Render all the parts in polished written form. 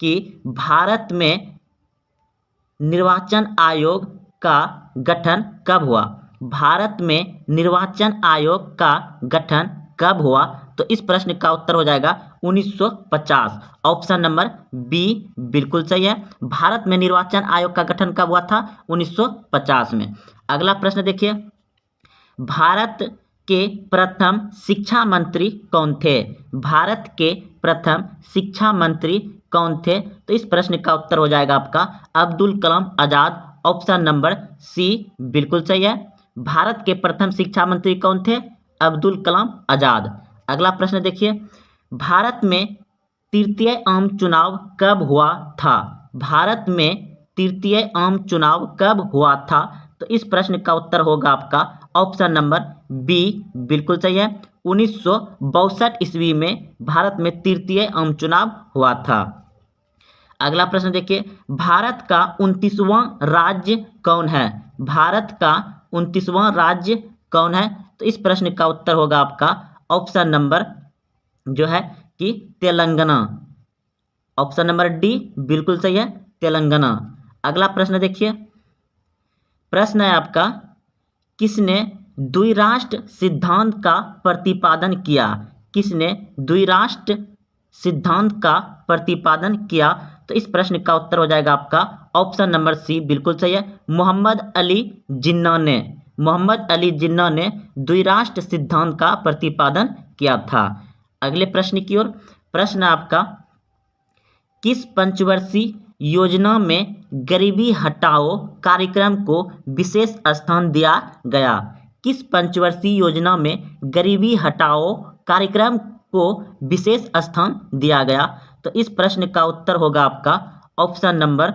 कि भारत में निर्वाचन आयोग का गठन कब हुआ? भारत में निर्वाचन आयोग का गठन कब हुआ? तो इस प्रश्न का उत्तर हो जाएगा 1950। ऑप्शन नंबर बी बिल्कुल सही है। भारत में निर्वाचन आयोग का गठन कब हुआ था? 1950 में। अगला प्रश्न देखिए, भारत के प्रथम शिक्षा मंत्री कौन थे? भारत के प्रथम शिक्षा मंत्री कौन थे? तो इस प्रश्न का उत्तर हो जाएगा आपका Abdul Kalam Azad. Option number C बिल्कुल सही है। भारत के प्रथम शिक्षा मंत्री कौन थे? अब्दुल कलाम आजाद। अगला प्रश्न देखिए, भारत में तृतीय आम चुनाव कब हुआ था? भारत में तृतीय आम चुनाव कब हुआ था? तो इस प्रश्न का उत्तर होगा आपका ऑप्शन नंबर बी बिल्कुल सही है। 1962 ईस्वी में भारत में तृतीय आम चुनाव हुआ था। अगला प्रश्न देखिए, भारत का 29वां राज्य कौन है? भारत का 29वां राज्य कौन है? तो इस प्रश्न का उत्तर होगा आपका ऑप्शन नंबर जो है कि तेलंगाना। ऑप्शन नंबर डी बिल्कुल सही है, तेलंगाना। अगला प्रश्न देखिए, प्रश्न है आपका, किसने द्विराष्ट्र सिद्धांत का प्रतिपादन किया? किसने द्विराष्ट्र सिद्धांत का प्रतिपादन किया? तो इस प्रश्न का उत्तर हो जाएगा आपका ऑप्शन नंबर सी बिल्कुल सही है, मोहम्मद अली जिन्ना ने। मोहम्मद अली जिन्ना ने द्विराष्ट्र सिद्धांत का प्रतिपादन किया था। अगले प्रश्न की ओर, प्रश्न आपका, किस पंचवर्षीय योजना में गरीबी हटाओ कार्यक्रम को विशेष स्थान दिया गया? किस पंचवर्षीय योजना में गरीबी हटाओ कार्यक्रम को विशेष स्थान दिया गया? तो इस प्रश्न का उत्तर होगा आपका ऑप्शन नंबर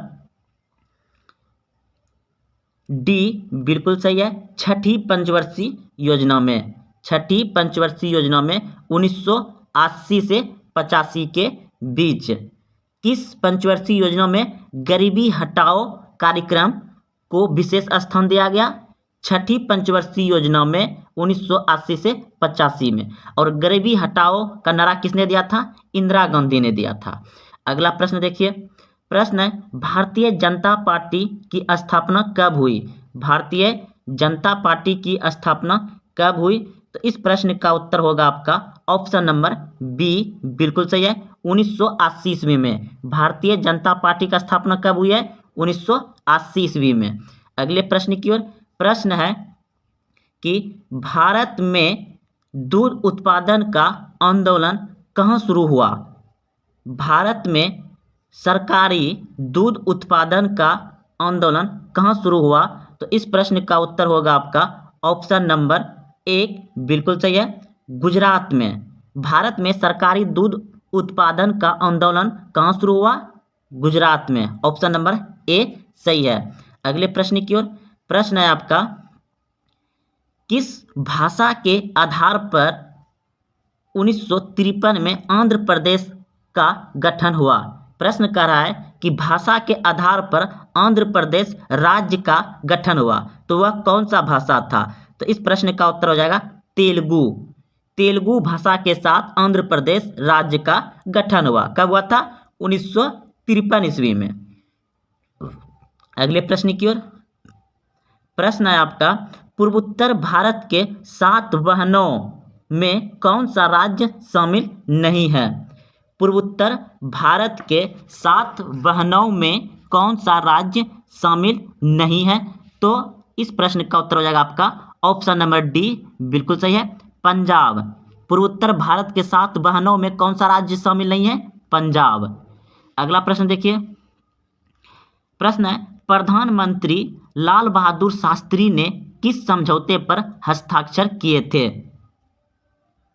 डी बिल्कुल सही है, छठी पंचवर्षीय योजना में। छठी पंचवर्षीय योजना में 1980 से 85 के बीच किस पंचवर्षीय योजना में गरीबी हटाओ कार्यक्रम को विशेष स्थान दिया गया? छठी पंचवर्षीय योजना में 1980 से 85 में। और गरीबी हटाओ का नारा किसने दिया था? इंदिरा गांधी ने दिया था। अगला प्रश्न देखिए, प्रश्न है, भारतीय जनता पार्टी की स्थापना कब हुई? भारतीय जनता पार्टी की स्थापना कब हुई? तो इस प्रश्न का उत्तर होगा आपका ऑप्शन नंबर बी बिल्कुल सही है, 1980 ईस्वी में। भारतीय जनता पार्टी का स्थापना कब हुई है? 1980 ईस्वी में। अगले प्रश्न की ओर, प्रश्न है कि भारत में दूध उत्पादन का आंदोलन कहाँ शुरू हुआ? भारत में सरकारी दूध उत्पादन का आंदोलन कहाँ शुरू हुआ? तो इस प्रश्न का उत्तर होगा आपका ऑप्शन नंबर एक बिल्कुल सही है, गुजरात में। भारत में सरकारी दूध उत्पादन का आंदोलन कहाँ शुरू हुआ? गुजरात में। ऑप्शन नंबर ए सही है। अगले प्रश्न की ओर, प्रश्न है आपका, किस भाषा के आधार पर 1953 में आंध्र प्रदेश का गठन हुआ? प्रश्न कर रहा है कि भाषा के आधार पर आंध्र प्रदेश राज्य का गठन हुआ, तो वह कौन सा भाषा था? तो इस प्रश्न का उत्तर हो जाएगा तेलुगु। तेलुगु भाषा के साथ आंध्र प्रदेश राज्य का गठन हुआ। कब हुआ था? 1953 ईस्वी में। अगले प्रश्न की ओर, प्रश्न है आपका, पूर्वोत्तर भारत के 7 बहनों में कौन सा राज्य शामिल नहीं है? पूर्वोत्तर भारत के 7 बहनों में कौन सा राज्य शामिल नहीं है? तो इस प्रश्न का उत्तर हो जाएगा आपका ऑप्शन नंबर डी बिल्कुल सही है, पंजाब। पूर्वोत्तर भारत के 7 बहनों में कौन सा राज्य शामिल नहीं है? पंजाब। अगला प्रश्न देखिए, प्रश्न है, प्रधानमंत्री लाल बहादुर शास्त्री ने किस समझौते पर हस्ताक्षर किए थे?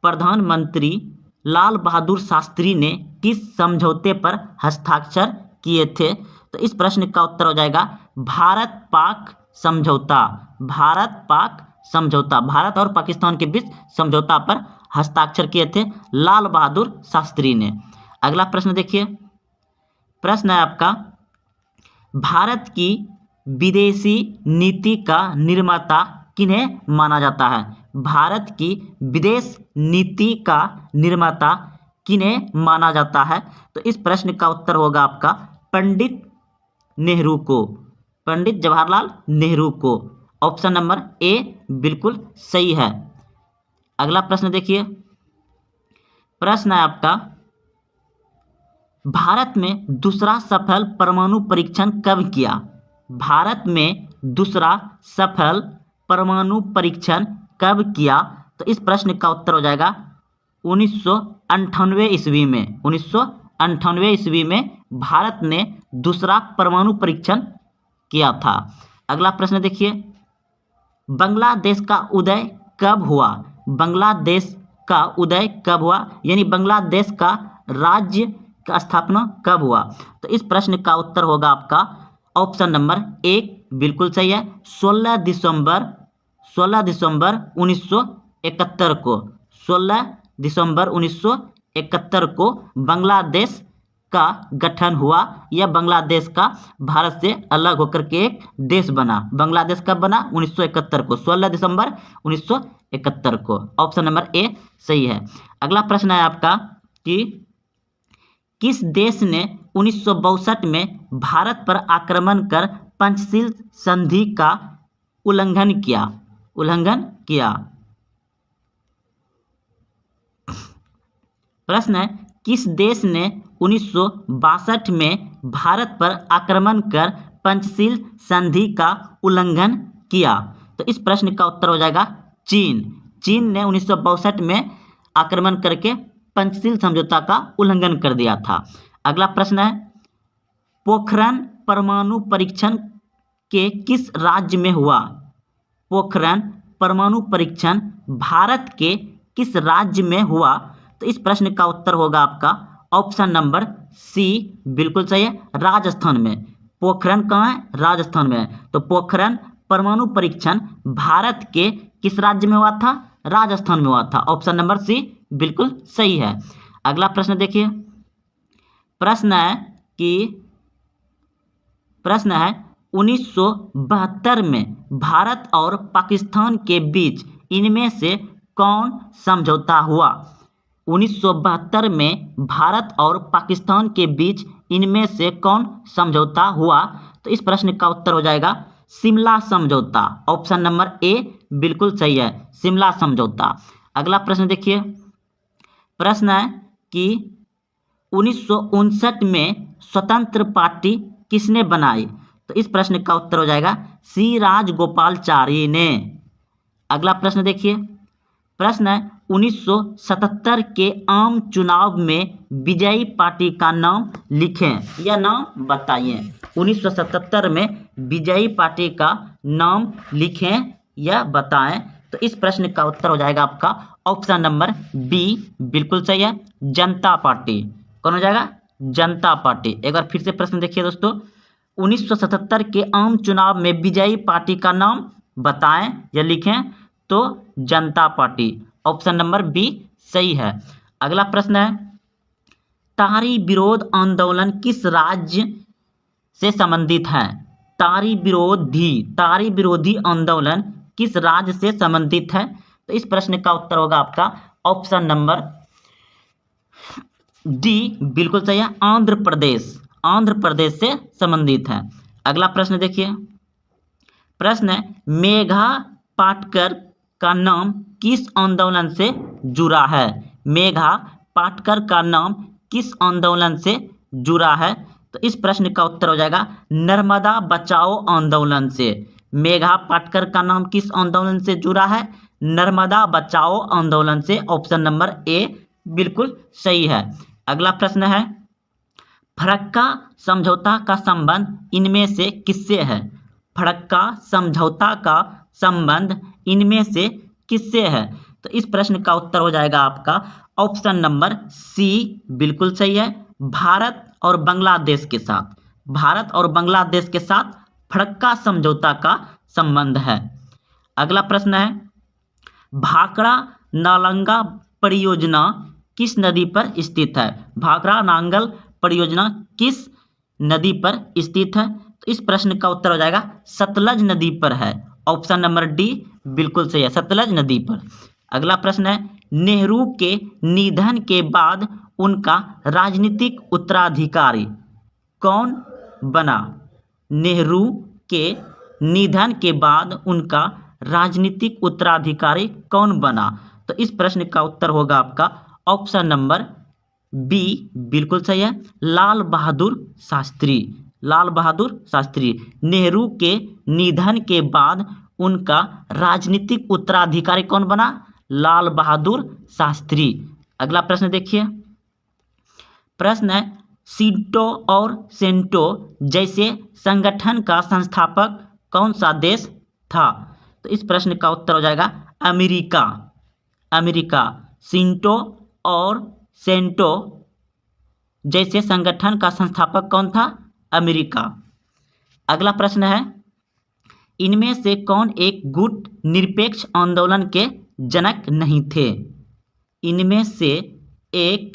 प्रधानमंत्री लाल बहादुर शास्त्री ने किस समझौते पर हस्ताक्षर किए थे? तो इस प्रश्न का उत्तर हो जाएगा भारत पाक समझौता। भारत पाक समझौता, भारत और पाकिस्तान के बीच समझौता पर हस्ताक्षर किए थे लाल बहादुर शास्त्री ने। अगला प्रश्न देखिए, प्रश्न है आपका, भारत की विदेशी नीति का निर्माता किन्हें माना जाता है? भारत की विदेश नीति का निर्माता किन्हें माना जाता है? तो इस प्रश्न का उत्तर होगा आपका पंडित नेहरू को, पंडित जवाहरलाल नेहरू को। ऑप्शन नंबर ए बिल्कुल सही है। अगला प्रश्न देखिए, प्रश्न है आपका, भारत में दूसरा सफल परमाणु परीक्षण कब किया? भारत में दूसरा सफल परमाणु परीक्षण कब किया? तो इस प्रश्न का उत्तर हो जाएगा 1998 ईस्वी में। 1998 ईस्वी में भारत ने दूसरा परमाणु परीक्षण किया था। अगला प्रश्न देखिए, बांग्लादेश का उदय कब हुआ? बांग्लादेश का उदय कब हुआ, यानी बांग्लादेश का राज्य का स्थापना कब हुआ? तो इस प्रश्न का उत्तर होगा आपका ऑप्शन नंबर एक बिल्कुल सही है, 16 दिसंबर 1971 को। 16 दिसंबर 1971 को बांग्लादेश का गठन हुआ, या बांग्लादेश का भारत से अलग होकर के एक देश बना। बांग्लादेश कब बना? 1971 को, 16 दिसंबर 1971 को। ऑप्शन नंबर ए सही है। अगला प्रश्न है आपका कि किस देश ने 1962 में भारत पर आक्रमण कर पंचशील संधि का उल्लंघन किया? प्रश्न है, किस देश ने 1962 में भारत पर आक्रमण कर पंचशील संधि का उल्लंघन किया? तो इस प्रश्न का उत्तर हो जाएगा चीन। चीन ने 1962 में आक्रमण करके पंचशील समझौता का उल्लंघन कर दिया था। अगला प्रश्न है, पोखरण परमाणु परीक्षण के किस राज्य में हुआ? पोखरण परमाणु परीक्षण भारत के किस राज्य में हुआ? तो इस प्रश्न का उत्तर होगा आपका ऑप्शन नंबर सी बिल्कुल सही है, राजस्थान में। पोखरण कहाँ है? राजस्थान में है। तो पोखरण परमाणु परीक्षण भारत के किस राज्य में हुआ था? राजस्थान में हुआ था। ऑप्शन नंबर सी बिल्कुल सही है। अगला प्रश्न देखिए, प्रश्न है 1972 में भारत और पाकिस्तान के बीच इनमें से कौन समझौता हुआ? 1972 में भारत और पाकिस्तान के बीच इनमें से कौन समझौता हुआ? तो इस प्रश्न का उत्तर हो जाएगा शिमला समझौता। ऑप्शन नंबर ए बिल्कुल सही है, शिमला समझौता। अगला प्रश्न देखिए, प्रश्न है कि 1959 में स्वतंत्र पार्टी किसने बनाई? तो इस प्रश्न का उत्तर हो जाएगा सी राजगोपालाचारी ने। अगला प्रश्न देखिए, प्रश्न है 1977 के आम चुनाव में विजयी पार्टी का नाम लिखें या नाम बताइए। 1977 में विजयी पार्टी का नाम लिखें या बताएं। तो इस प्रश्न का उत्तर हो जाएगा आपका ऑप्शन नंबर बी बिल्कुल सही है, जनता पार्टी। कौन हो जाएगा? जनता पार्टी। एक बार फिर से प्रश्न देखिए दोस्तों, 1977 के आम चुनाव में विजयी पार्टी का नाम बताएं या लिखें। तो जनता पार्टी। ऑप्शन नंबर बी सही है। अगला प्रश्न है, तारी विरोध आंदोलन किस राज्य से संबंधित है? तारी विरोधी आंदोलन किस राज्य से संबंधित है? तो इस प्रश्न का उत्तर होगा आपका ऑप्शन नंबर डी बिल्कुल सही है, आंध्र प्रदेश से संबंधित है। अगला प्रश्न देखिए, प्रश्न है मेघा पाटकर का नाम किस आंदोलन से जुड़ा है? मेघा पाटकर का नाम किस आंदोलन से जुड़ा है? तो इस प्रश्न का उत्तर हो जाएगा नर्मदा बचाओ आंदोलन से। मेघा पाटकर का नाम किस आंदोलन से जुड़ा है? नर्मदा बचाओ आंदोलन से। ऑप्शन नंबर ए बिल्कुल सही है। अगला प्रश्न है, फरक्का समझौता का संबंध इनमें से किससे है? फरक्का समझौता का संबंध इनमें से किससे है? तो इस प्रश्न का उत्तर हो जाएगा आपका ऑप्शन नंबर सी बिल्कुल सही है, भारत और बांग्लादेश के साथ। भारत और बांग्लादेश के साथ फरक्का समझौता का संबंध है। अगला प्रश्न है, भाखड़ा नालंगा परियोजना किस नदी पर स्थित है? भाखड़ा नांगल परियोजना किस नदी पर स्थित है? तो इस प्रश्न का उत्तर हो जाएगा सतलज नदी पर है। ऑप्शन नंबर डी बिल्कुल सही है, सतलज नदी पर। अगला प्रश्न है, नेहरू के निधन के बाद उनका राजनीतिक उत्तराधिकारी कौन बना? नेहरू के निधन के बाद उनका राजनीतिक उत्तराधिकारी कौन बना? तो इस प्रश्न का उत्तर होगा आपका ऑप्शन नंबर बी, बिल्कुल सही है, लाल बहादुर शास्त्री। लाल बहादुर शास्त्री। नेहरू के निधन के बाद उनका राजनीतिक उत्तराधिकारी कौन बना? लाल बहादुर शास्त्री। अगला प्रश्न देखिए, प्रश्न है, सीटो और सेंटो जैसे संगठन का संस्थापक कौन सा देश था? तो इस प्रश्न का उत्तर हो जाएगा अमेरिका। अमेरिका। सिंटो और सेंटो जैसे संगठन का संस्थापक कौन था? अमेरिका। अगला प्रश्न है, इनमें से कौन एक गुट निरपेक्ष आंदोलन के जनक नहीं थे? इनमें से एक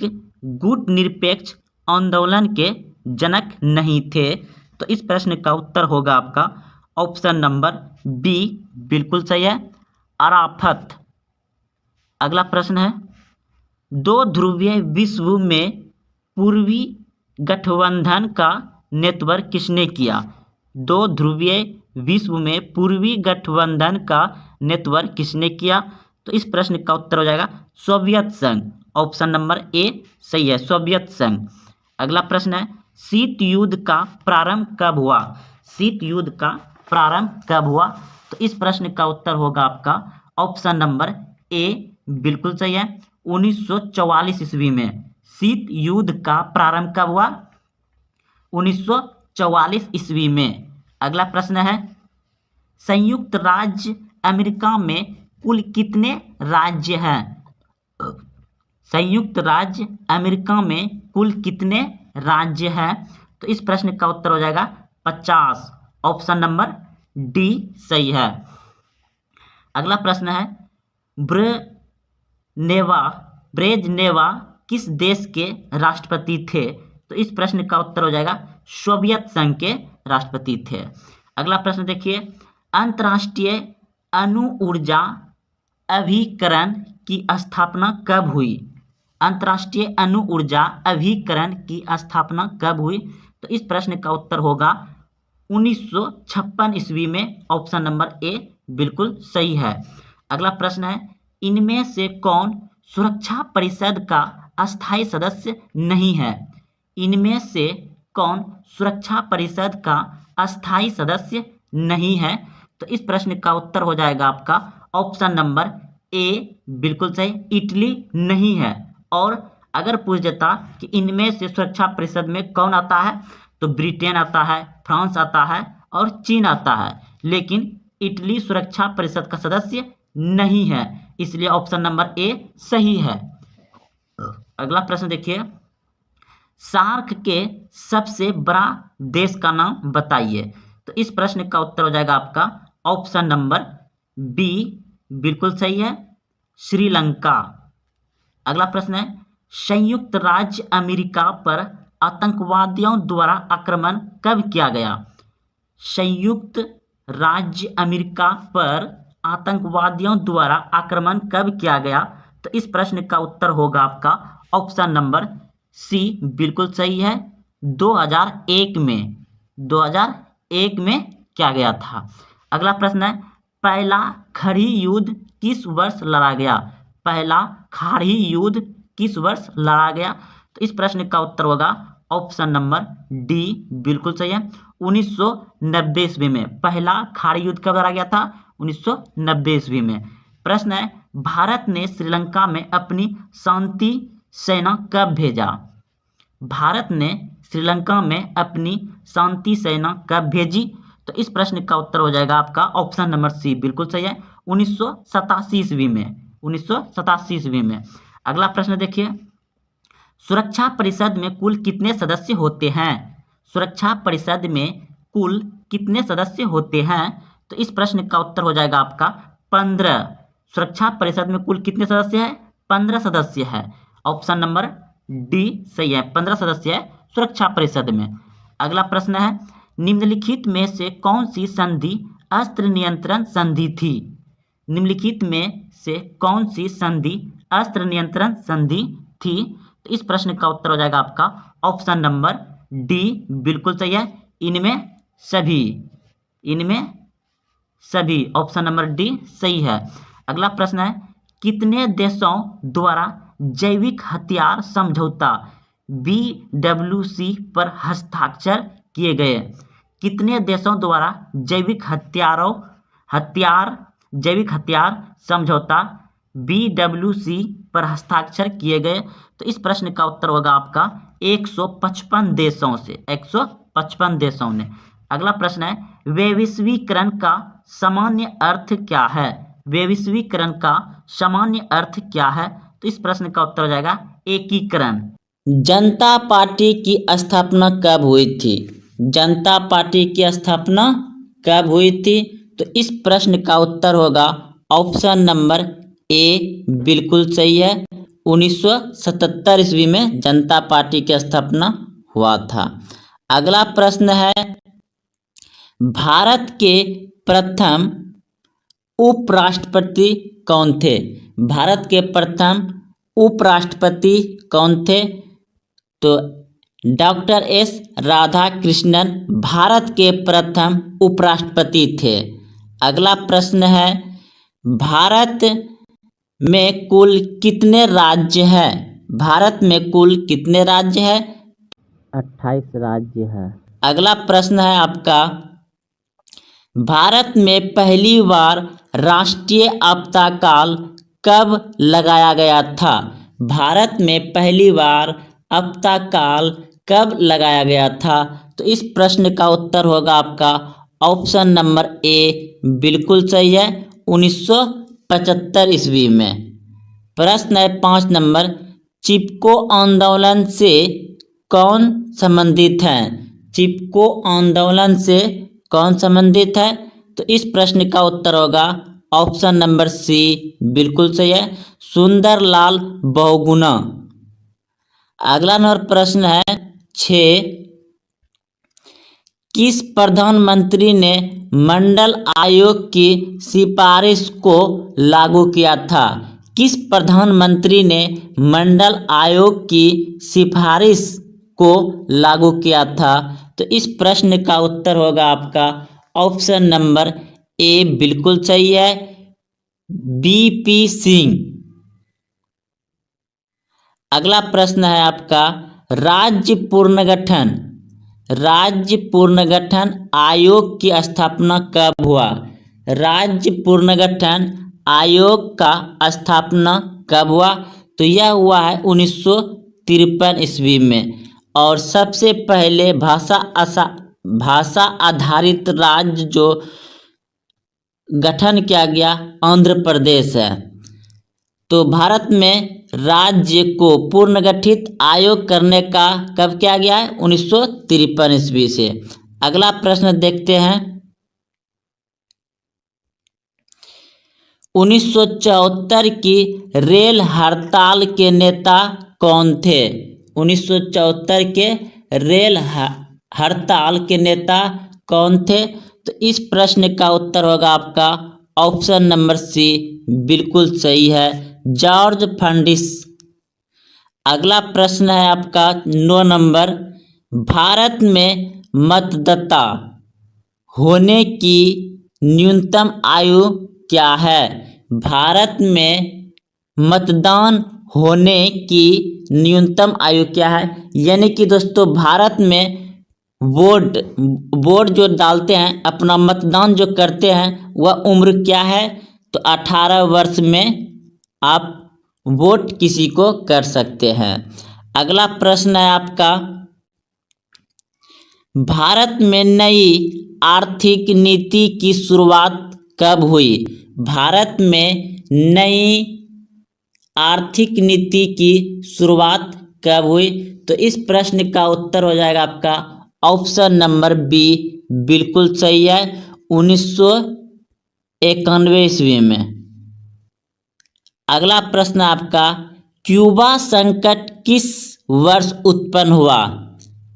गुट निरपेक्ष आंदोलन के जनक नहीं थे। तो इस प्रश्न का उत्तर होगा आपका ऑप्शन नंबर बी, बिल्कुल सही है, अराफत। अगला प्रश्न है, दो ध्रुवीय विश्व में पूर्वी गठबंधन का नेतृत्व किसने किया? दो ध्रुवीय विश्व में पूर्वी गठबंधन का नेतृत्व किसने किया? तो इस प्रश्न का उत्तर हो जाएगा सोवियत संघ। ऑप्शन नंबर ए सही है, सोवियत संघ। अगला प्रश्न है, शीत युद्ध का प्रारंभ कब हुआ? शीत युद्ध का प्रारंभ कब हुआ? तो इस प्रश्न का उत्तर होगा आपका ऑप्शन नंबर ए, बिल्कुल सही है, 1944 ईस्वी में। शीत युद्ध का प्रारंभ कब हुआ? 1944 ईस्वी में। अगला प्रश्न है, संयुक्त राज्य अमेरिका में कुल कितने राज्य हैं? संयुक्त राज्य अमेरिका में कुल कितने राज्य हैं? तो इस प्रश्न का उत्तर हो जाएगा 50। ऑप्शन नंबर डी सही है। अगला प्रश्न है, ब्रेजनेवा किस देश के राष्ट्रपति थे? तो इस प्रश्न का उत्तर हो जाएगा सोवियत संघ के राष्ट्रपति थे। अगला प्रश्न देखिए, अंतर्राष्ट्रीय अणु ऊर्जा अभिकरण की स्थापना कब हुई? अंतर्राष्ट्रीय अणु ऊर्जा अभिकरण की स्थापना कब हुई? तो इस प्रश्न का उत्तर होगा 1956 ईस्वी में। ऑप्शन नंबर ए बिल्कुल सही है। अगला प्रश्न है, इनमें से कौन सुरक्षा परिषद का अस्थायी सदस्य नहीं है? इनमें से कौन सुरक्षा परिषद का अस्थायी सदस्य नहीं है? तो इस प्रश्न का उत्तर हो जाएगा आपका ऑप्शन नंबर ए, बिल्कुल सही, इटली नहीं है। और अगर पूछ देता कि इनमें से सुरक्षा परिषद में कौन आता है, तो ब्रिटेन आता है, फ्रांस आता है और चीन आता है, लेकिन इटली सुरक्षा परिषद का सदस्य नहीं है, इसलिए ऑप्शन नंबर ए सही है। अगला प्रश्न देखिए, सार्क के सबसे बड़ा देश का नाम बताइए। तो इस प्रश्न का उत्तर हो जाएगा आपका ऑप्शन नंबर बी, बिल्कुल सही है, श्रीलंका। अगला प्रश्न है, संयुक्त राज्य अमेरिका पर आतंकवादियों द्वारा आक्रमण कब किया गया? संयुक्त राज्य अमेरिका पर आतंकवादियों द्वारा आक्रमण कब किया गया? तो इस प्रश्न का उत्तर होगा आपका ऑप्शन नंबर सी, बिल्कुल सही है, 2001 में। 2001 में किया गया था। अगला प्रश्न है, पहला खाड़ी युद्ध किस वर्ष लड़ा गया? पहला खाड़ी युद्ध किस वर्ष लड़ा गया? तो इस प्रश्न का उत्तर होगा ऑप्शन नंबर डी, बिल्कुल सही है, 1990 ईस्वी में। पहला खाड़ी युद्ध कब लड़ा गया था? 1990 ईस्वी में। प्रश्न है, भारत ने श्रीलंका में अपनी शांति सेना कब भेजा? भारत ने श्रीलंका में अपनी शांति सेना कब भेजी? तो इस प्रश्न का उत्तर हो जाएगा आपका ऑप्शन नंबर सी, बिल्कुल सही है, 1987 ईस्वी में। 1987 ईस्वी में। अगला प्रश्न देखिए, सुरक्षा परिषद में कुल कितने सदस्य होते हैं? सुरक्षा परिषद में कुल कितने सदस्य होते हैं? तो इस प्रश्न का उत्तर हो जाएगा आपका 15। सुरक्षा परिषद में कुल कितने सदस्य हैं? 15 सदस्य है। ऑप्शन नंबर डी सही है, 15 सदस्य है सुरक्षा परिषद में। अगला प्रश्न है, निम्नलिखित में से कौन सी संधि अस्त्र नियंत्रण संधि थी? निम्नलिखित में से कौन सी संधि अस्त्र नियंत्रण संधि थी? तो इस प्रश्न का उत्तर हो जाएगा आपका ऑप्शन नंबर डी, बिल्कुल सही है। इनमें सभी ऑप्शन नंबर डी सही है। अगला प्रश्न है, कितने देशों द्वारा जैविक हथियार समझौता BWC पर हस्ताक्षर किए गए? कितने देशों द्वारा जैविक हथियार समझौता BWC पर हस्ताक्षर किए गए? तो इस प्रश्न का उत्तर होगा आपका 155 देशों से, 155 देशों ने। अगला प्रश्न है, वैश्वीकरण का सामान्य अर्थ क्या है? वैश्वीकरण का सामान्य अर्थ क्या है? तो इस प्रश्न का उत्तर हो जाएगा एकीकरण। जनता पार्टी की स्थापना कब हुई थी? जनता पार्टी की स्थापना कब हुई थी? तो इस प्रश्न का उत्तर होगा ऑप्शन नंबर ए, बिल्कुल सही है। 1977 ईस्वी में जनता पार्टी की स्थापना हुआ था। अगला प्रश्न है, भारत के प्रथम उपराष्ट्रपति कौन थे? भारत के प्रथम उपराष्ट्रपति कौन थे? तो डॉक्टर एस राधाकृष्णन भारत के प्रथम उपराष्ट्रपति थे। अगला प्रश्न है, भारत में कुल कितने राज्य हैं? भारत में कुल कितने राज्य हैं? 28 राज्य है। अगला प्रश्न है आपका, भारत में पहली बार राष्ट्रीय आपातकाल कब लगाया गया था? भारत में पहली बार आपातकाल कब लगाया गया था? तो इस प्रश्न का उत्तर होगा आपका ऑप्शन नंबर ए, बिल्कुल सही है, 1975 ईस्वी में। प्रश्न है 5 नंबर, चिपको आंदोलन से कौन संबंधित है? चिपको आंदोलन से कौन संबंधित है? तो इस प्रश्न का उत्तर होगा ऑप्शन नंबर सी, बिल्कुल सही है, सुंदरलाल बहुगुणा। अगला नंबर प्रश्न है 6, किस प्रधानमंत्री ने मंडल आयोग की सिफारिश को लागू किया था? किस प्रधानमंत्री ने मंडल आयोग की सिफारिश को लागू किया था? तो इस प्रश्न का उत्तर होगा आपका ऑप्शन नंबर ए, बिल्कुल सही है, BP सिंह। अगला प्रश्न है आपका, राज्य पुनर्गठन आयोग की स्थापना कब हुआ? राज्य पुनर्गठन आयोग का स्थापना कब हुआ? तो यह हुआ है 1953 ईस्वी में। और सबसे पहले भाषा आधारित राज्य जो गठन किया गया आंध्र प्रदेश है। तो भारत में राज्य को पुनर्गठित आयोग करने का कब किया गया है? 1953 ईस्वी से। अगला प्रश्न देखते हैं, 1974 की रेल हड़ताल के नेता कौन थे? 1974 के रेल हड़ताल के नेता कौन थे? तो इस प्रश्न का उत्तर होगा आपका ऑप्शन नंबर सी, बिल्कुल सही है, जॉर्ज फर्नांडिस। अगला प्रश्न है आपका 9 नंबर, भारत में मतदाता होने की न्यूनतम आयु क्या है? भारत में मतदान होने की न्यूनतम आयु क्या है? यानी कि दोस्तों भारत में वोट जो डालते हैं, अपना मतदान जो करते हैं, वह उम्र क्या है? तो 18 वर्ष में आप वोट किसी को कर सकते हैं। अगला प्रश्न है आपका, भारत में नई आर्थिक नीति की शुरुआत कब हुई? भारत में नई आर्थिक नीति की शुरुआत कब हुई? तो इस प्रश्न का उत्तर हो जाएगा आपका ऑप्शन नंबर बी, बिल्कुल सही है, 1991 ईस्वी में। अगला प्रश्न आपका, क्यूबा संकट किस वर्ष उत्पन्न हुआ?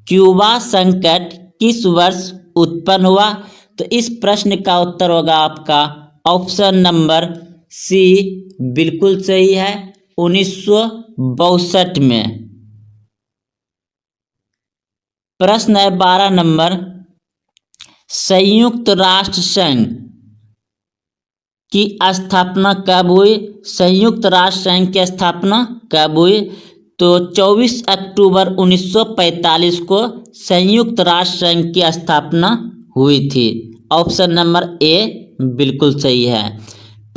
क्यूबा संकट किस वर्ष उत्पन्न हुआ? तो इस प्रश्न का उत्तर होगा आपका ऑप्शन नंबर सी बिल्कुल सही है, 1962 में। प्रश्न है 12 नंबर, संयुक्त राष्ट्र संघ की स्थापना कब हुई? संयुक्त राष्ट्र संघ की स्थापना कब हुई? तो 24 अक्टूबर 1945 को संयुक्त राष्ट्र संघ की स्थापना हुई थी। ऑप्शन नंबर ए बिल्कुल सही है।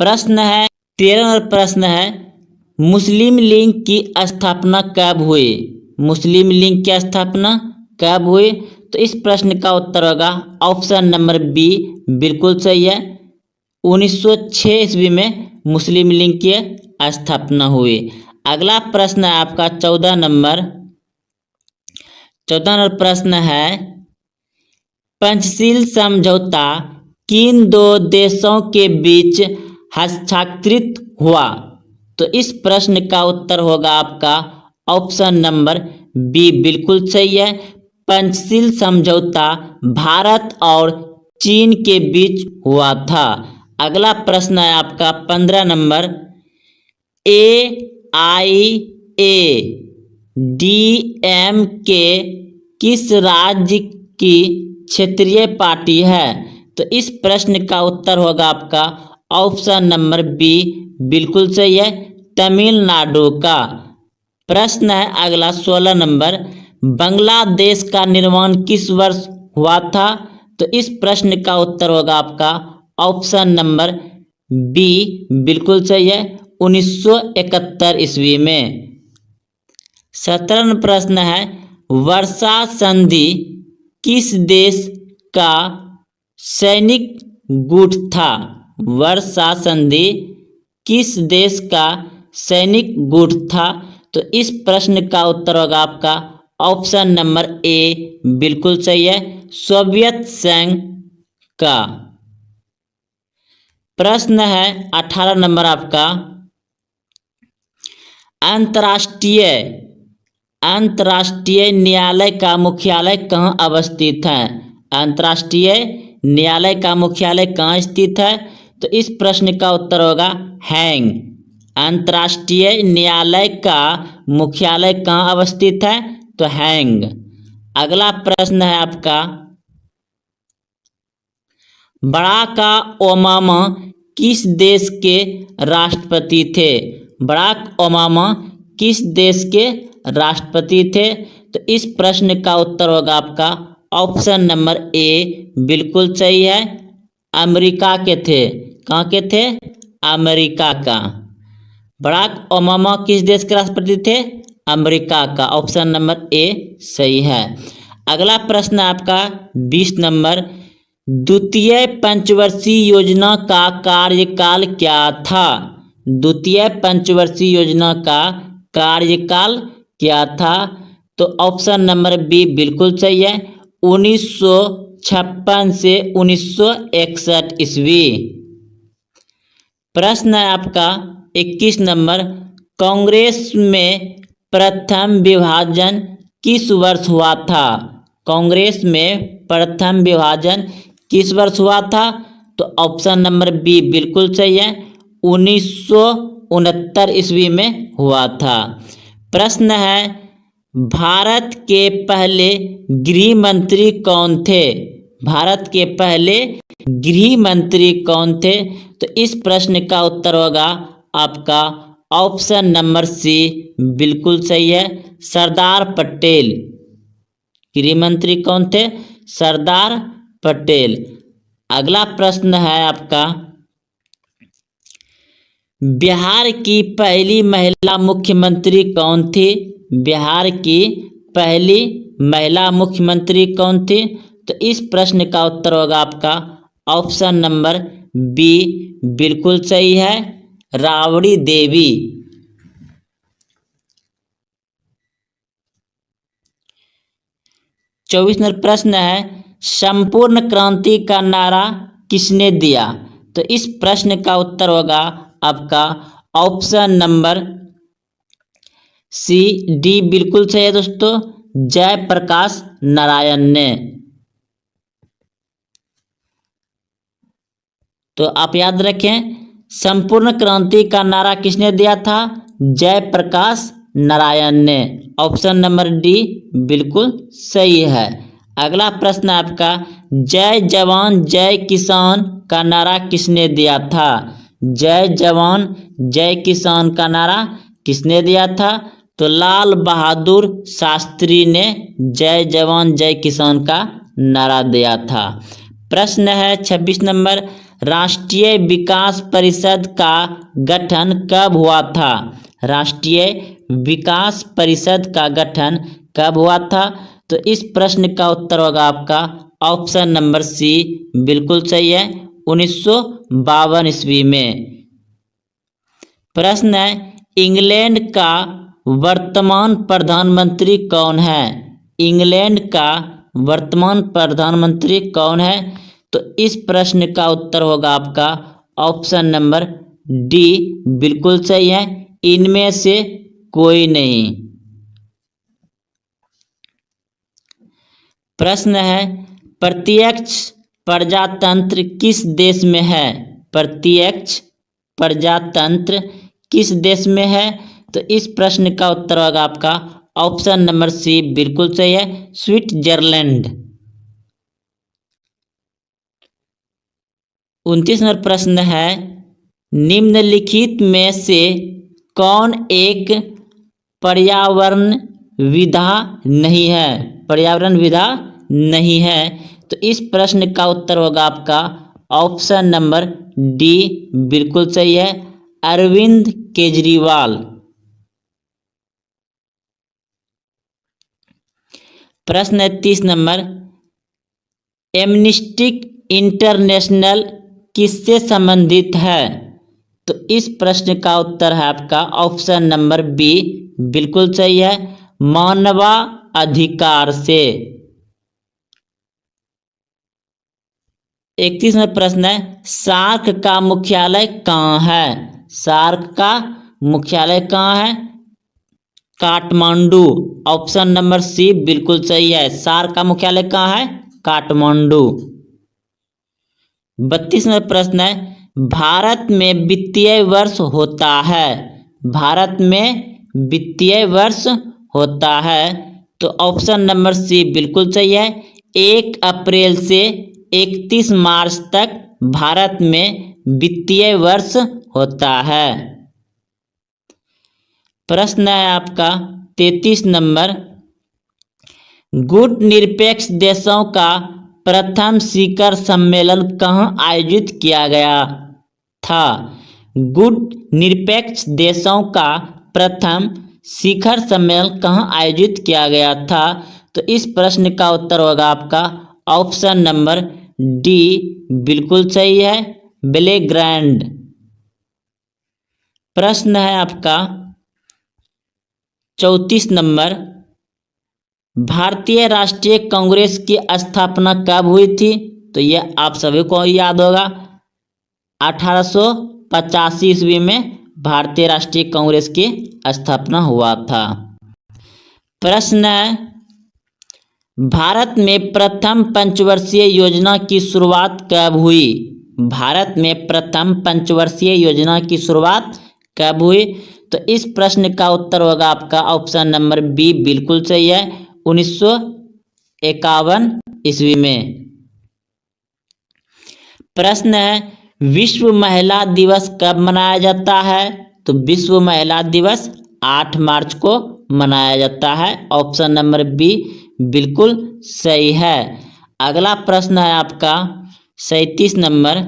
प्रश्न है 13 नंबर प्रश्न है, मुस्लिम लीग की स्थापना कब हुई? मुस्लिम लीग की स्थापना कब हुई? तो इस प्रश्न का उत्तर होगा ऑप्शन नंबर बी बिल्कुल सही है, 1906 ईस्वी में मुस्लिम लीग की स्थापना हुई। अगला प्रश्न है आपका 14 नंबर प्रश्न है, पंचशील समझौता किन दो देशों के बीच हस्ताक्षरित हुआ? तो इस प्रश्न का उत्तर होगा आपका ऑप्शन नंबर बी बिल्कुल सही है, पंचशील समझौता भारत और चीन के बीच हुआ था। अगला प्रश्न है आपका 15 नंबर, AIADMK किस राज्य की क्षेत्रीय पार्टी है? तो इस प्रश्न का उत्तर होगा आपका ऑप्शन नंबर बी बिल्कुल सही है, तमिलनाडु का। प्रश्न है अगला 16 नंबर, बांग्लादेश का निर्माण किस वर्ष हुआ था? तो इस प्रश्न का उत्तर होगा आपका ऑप्शन नंबर बी बिल्कुल सही है, 1971 ईस्वी में। 17 प्रश्न है, वर्षा संधि किस देश का सैनिक गुट था? वर्षा संधि किस देश का सैनिक गुट था? तो इस प्रश्न का उत्तर होगा आपका ऑप्शन नंबर ए बिल्कुल सही है, सोवियत संघ का। प्रश्न है 18 नंबर आपका, अंतर्राष्ट्रीय न्यायालय का मुख्यालय कहाँ अवस्थित है? अंतर्राष्ट्रीय न्यायालय का मुख्यालय कहाँ स्थित है? तो इस प्रश्न का उत्तर होगा हैंग। अंतर्राष्ट्रीय न्यायालय का मुख्यालय कहाँ अवस्थित है? तो हैंग। अगला प्रश्न है आपका, बराक ओबामा किस देश के राष्ट्रपति थे? बराक ओबामा किस देश के राष्ट्रपति थे? तो इस प्रश्न का उत्तर होगा आपका ऑप्शन नंबर ए बिल्कुल सही है, अमेरिका के थे। कहाँ के थे? अमेरिका का। बराक ओबामा किस देश के राष्ट्रपति थे? अमेरिका का। ऑप्शन नंबर ए सही है। अगला प्रश्न आपका 20 नंबर, द्वितीय पंचवर्षीय योजना का कार्यकाल क्या था? द्वितीय पंचवर्षीय योजना का कार्यकाल क्या था? तो ऑप्शन नंबर बी बिल्कुल सही है, 1956 से 1961 ईस्वी। प्रश्न है आपका 21 नंबर, कांग्रेस में प्रथम विभाजन किस वर्ष हुआ था? कांग्रेस में प्रथम विभाजन किस वर्ष हुआ था? तो ऑप्शन नंबर बी बिल्कुल सही है, 1969 ईस्वी में हुआ था। प्रश्न है, भारत के पहले गृह मंत्री कौन थे? भारत के पहले गृह मंत्री कौन थे? तो इस प्रश्न का उत्तर होगा आपका ऑप्शन नंबर सी बिल्कुल सही है, सरदार पटेल। गृह मंत्री कौन थे? सरदार पटेल। अगला प्रश्न है आपका, बिहार की पहली महिला मुख्यमंत्री कौन थी? बिहार की पहली महिला मुख्यमंत्री कौन थी? तो इस प्रश्न का उत्तर होगा आपका ऑप्शन नंबर बी बिल्कुल सही है, राबड़ी देवी। 24 नंबर प्रश्न है, संपूर्ण क्रांति का नारा किसने दिया? तो इस प्रश्न का उत्तर होगा आपका ऑप्शन नंबर सी डी बिल्कुल सही है दोस्तों, जयप्रकाश नारायण ने। तो आप याद रखें, संपूर्ण क्रांति का नारा किसने दिया था? जयप्रकाश नारायण ने। ऑप्शन नंबर डी बिल्कुल सही है। अगला प्रश्न आपका, जय जवान जय किसान का नारा किसने दिया था? जय जवान जय किसान का नारा किसने दिया था? तो लाल बहादुर शास्त्री ने जय जवान जय किसान का नारा दिया था। प्रश्न है 26 नंबर, राष्ट्रीय विकास परिषद का गठन कब हुआ था? राष्ट्रीय विकास परिषद का गठन कब हुआ था? तो इस प्रश्न का उत्तर होगा आपका ऑप्शन नंबर सी बिल्कुल सही है, 1952 ईस्वी में। प्रश्न है, इंग्लैंड का वर्तमान प्रधानमंत्री कौन है? इंग्लैंड का वर्तमान प्रधानमंत्री कौन है? तो इस प्रश्न का उत्तर होगा आपका ऑप्शन नंबर डी बिल्कुल सही है, इनमें से कोई नहीं। प्रश्न है, प्रत्यक्ष प्रजातंत्र किस देश में है? प्रत्यक्ष प्रजातंत्र किस देश में है? तो इस प्रश्न का उत्तर होगा आपका ऑप्शन नंबर सी बिल्कुल सही है, स्विट्जरलैंड। 29 नंबर प्रश्न है, निम्नलिखित में से कौन एक पर्यावरण विधा नहीं है? पर्यावरण विधा नहीं है। तो इस प्रश्न का उत्तर होगा आपका ऑप्शन नंबर डी बिल्कुल सही है, अरविंद केजरीवाल। प्रश्न 30 नंबर, एमनेस्टी इंटरनेशनल किससे संबंधित है? तो इस प्रश्न का उत्तर है आपका ऑप्शन नंबर बी बिल्कुल सही है, मानवाधिकार से। 31 नंबर प्रश्न है, सार्क का मुख्यालय कहाँ है? सार्क का मुख्यालय कहाँ है? काठमांडू। ऑप्शन नंबर सी बिल्कुल सही है, सार्क का मुख्यालय कहाँ है? काठमांडू। 32 नंबर प्रश्न है, भारत में वित्तीय वर्ष होता है? भारत में वित्तीय वर्ष होता है। तो ऑप्शन नंबर सी बिल्कुल सही है, 1 अप्रैल से 31 मार्च तक भारत में वित्तीय वर्ष होता है। प्रश्न है आपका 33 नंबर, गुट निरपेक्ष देशों का प्रथम शिखर सम्मेलन कहाँ आयोजित किया गया था? गुट निरपेक्ष देशों का प्रथम शिखर सम्मेलन कहाँ आयोजित किया गया था? तो इस प्रश्न का उत्तर होगा आपका ऑप्शन नंबर डी बिल्कुल सही है, बेलेग्रैंड। प्रश्न है आपका 34 नंबर, भारतीय राष्ट्रीय कांग्रेस की स्थापना कब हुई थी? तो यह आप सभी को याद होगा, 1885 ईस्वी में भारतीय राष्ट्रीय कांग्रेस की स्थापना हुआ था। प्रश्न है, भारत में प्रथम पंचवर्षीय योजना की शुरुआत कब हुई? भारत में प्रथम पंचवर्षीय योजना की शुरुआत कब हुई? तो इस प्रश्न का उत्तर होगा आपका ऑप्शन नंबर बी बिल्कुल सही है, 1951 ईस्वी में। प्रश्न है, विश्व महिला दिवस कब मनाया जाता है? तो विश्व महिला दिवस 8 मार्च को मनाया जाता है। ऑप्शन नंबर बी बिल्कुल सही है। अगला प्रश्न है आपका 37 नंबर,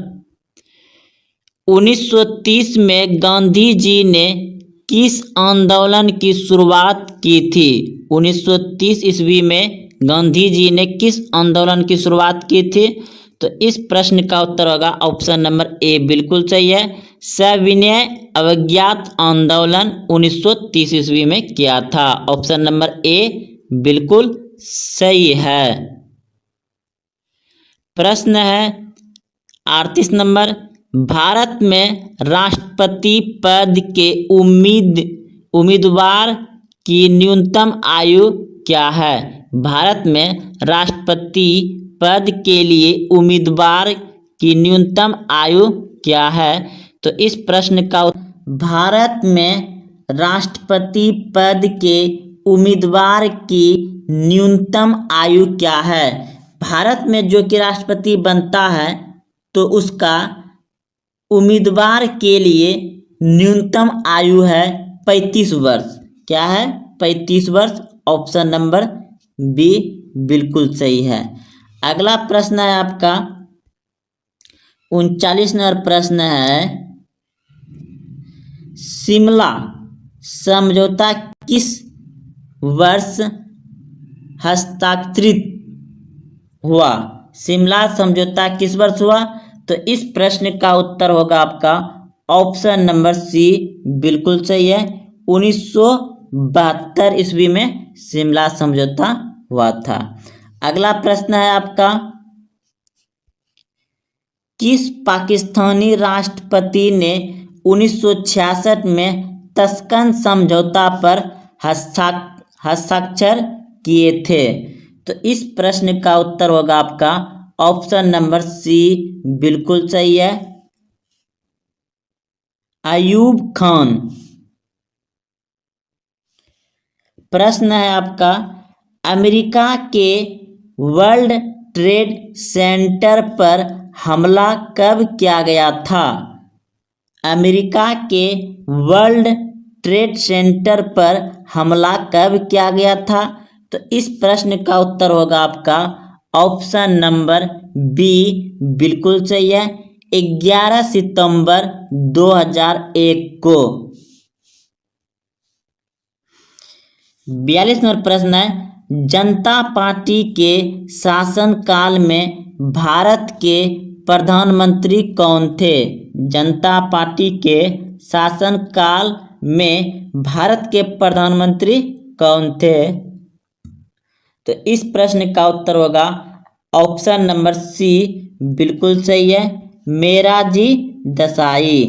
1930 में गांधी जी ने किस आंदोलन की शुरुआत की थी? 1930 ईस्वी में गांधी जी ने किस आंदोलन की शुरुआत की थी? तो इस प्रश्न का उत्तर होगा ऑप्शन नंबर ए बिल्कुल सही है, सविनय अवज्ञात आंदोलन 1930 ईस्वी में किया था। ऑप्शन नंबर ए बिल्कुल सही है। प्रश्न है 38 नंबर, भारत में राष्ट्रपति पद के उम्मीदवार की न्यूनतम आयु क्या है? भारत में राष्ट्रपति पद के लिए उम्मीदवार की न्यूनतम आयु क्या है? तो इस प्रश्न का भारत में राष्ट्रपति पद के उम्मीदवार की न्यूनतम आयु क्या है? भारत में जो कि राष्ट्रपति बनता है तो उसका उम्मीदवार के लिए न्यूनतम आयु है 35 वर्ष। क्या है? 35 वर्ष। ऑप्शन नंबर बी बिल्कुल सही है। अगला प्रश्न है आपका 39 नंबर प्रश्न है, शिमला समझौता किस वर्ष हस्ताक्षरित हुआ? शिमला समझौता किस वर्ष हुआ? तो इस प्रश्न का उत्तर होगा आपका ऑप्शन नंबर सी बिल्कुल सही है। 1972 ईस्वी में शिमला समझौता हुआ था। अगला प्रश्न है आपका, किस पाकिस्तानी राष्ट्रपति ने 1966 में तस्कन समझौता पर हस्ताक्षर किए थे? तो इस प्रश्न का उत्तर होगा आपका ऑप्शन नंबर सी बिल्कुल सही है, अयूब खान। प्रश्न है आपका, अमेरिका के वर्ल्ड ट्रेड सेंटर पर हमला कब किया गया था? अमेरिका के वर्ल्ड ट्रेड सेंटर पर हमला कब किया गया था? तो इस प्रश्न का उत्तर होगा आपका ऑप्शन नंबर बी बिल्कुल सही है, 11 सितंबर 2001 को। 42 नंबर प्रश्न है, जनता पार्टी के शासनकाल में भारत के प्रधानमंत्री कौन थे? जनता पार्टी के शासनकाल में भारत के प्रधानमंत्री कौन थे? तो इस प्रश्न का उत्तर होगा ऑप्शन नंबर सी बिल्कुल सही है, मोरारजी देसाई।